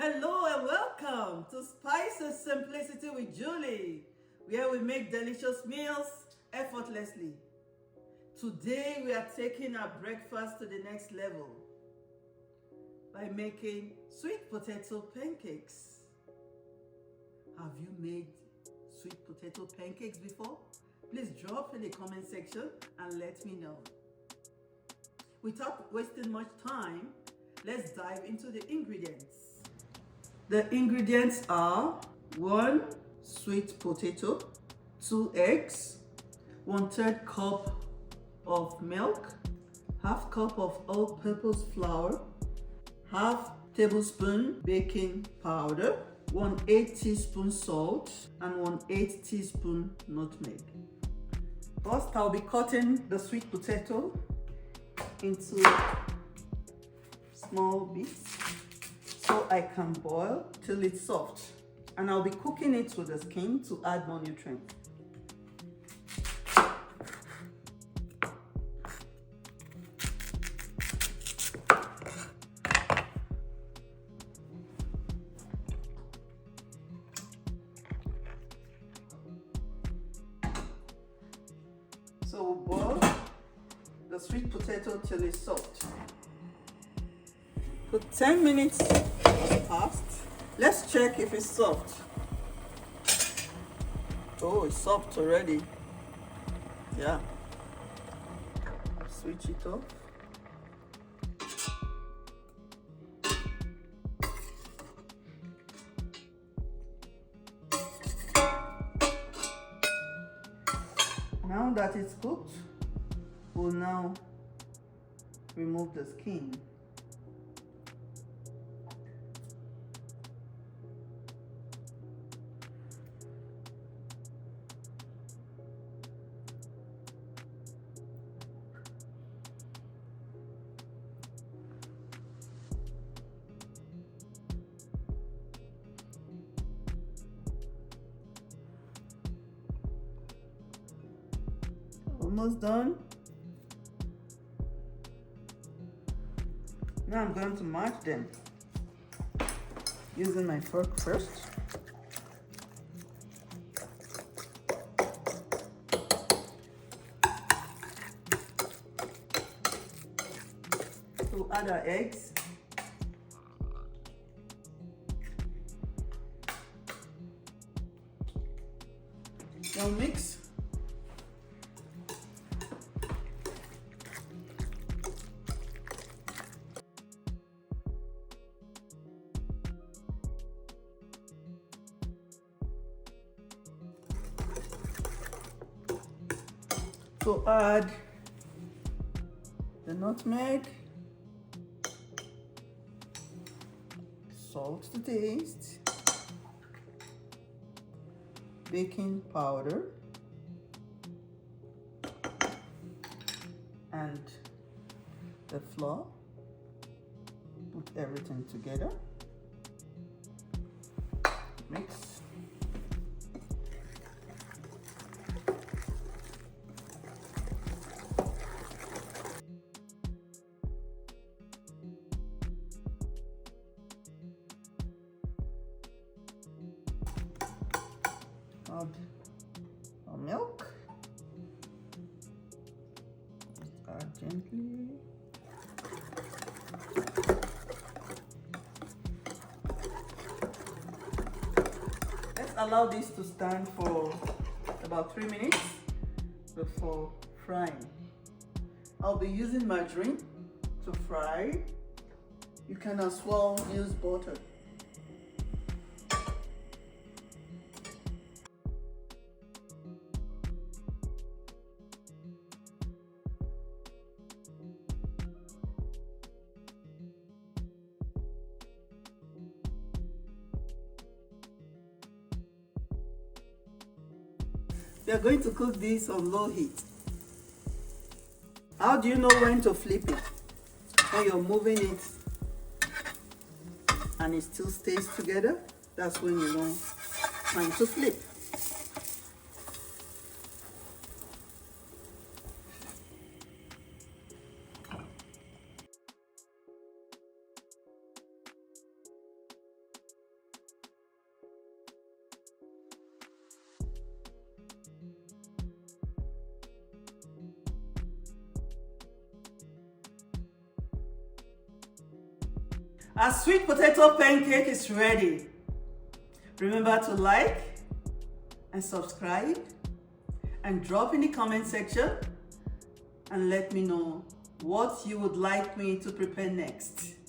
Hello and welcome to Spice and Simplicity with Julie, where we make delicious meals effortlessly. Today we are taking our breakfast to the next level by making sweet potato pancakes. Have you made sweet potato pancakes before? Please drop in the comment section and let me know. Without wasting much time, let's dive into the ingredients. The ingredients are 1 sweet potato, 2 eggs, 1/3 cup of milk, half cup of all-purpose flour, half tablespoon baking powder, 1/8 teaspoon salt, and 1/8 teaspoon nutmeg. First, I'll be cutting the sweet potato into small bits so I can boil till it's soft, and I'll be cooking it with the skin to add more nutrients. So we'll boil the sweet potato till it's soft. Put 10 minutes passed. Let's check if it's soft. Oh, it's soft already. Yeah. Switch it off. Now that it's cooked, we'll now remove the skin. Almost done. Now I'm going to mash them using my fork first. To add our eggs. Now mix. So add the nutmeg, salt to taste, baking powder, and the flour. Put everything together. Mix. Add our milk. Add gently. Let's allow this to stand for about 3 minutes before frying. I'll be using margarine to fry. You can as well use butter. We are going to cook this on low heat. How do you know when to flip it? When you're moving it and it still stays together, that's when you know time to flip. Our sweet potato pancake is ready. Remember to like and subscribe and drop in the comment section and let me know what you would like me to prepare next.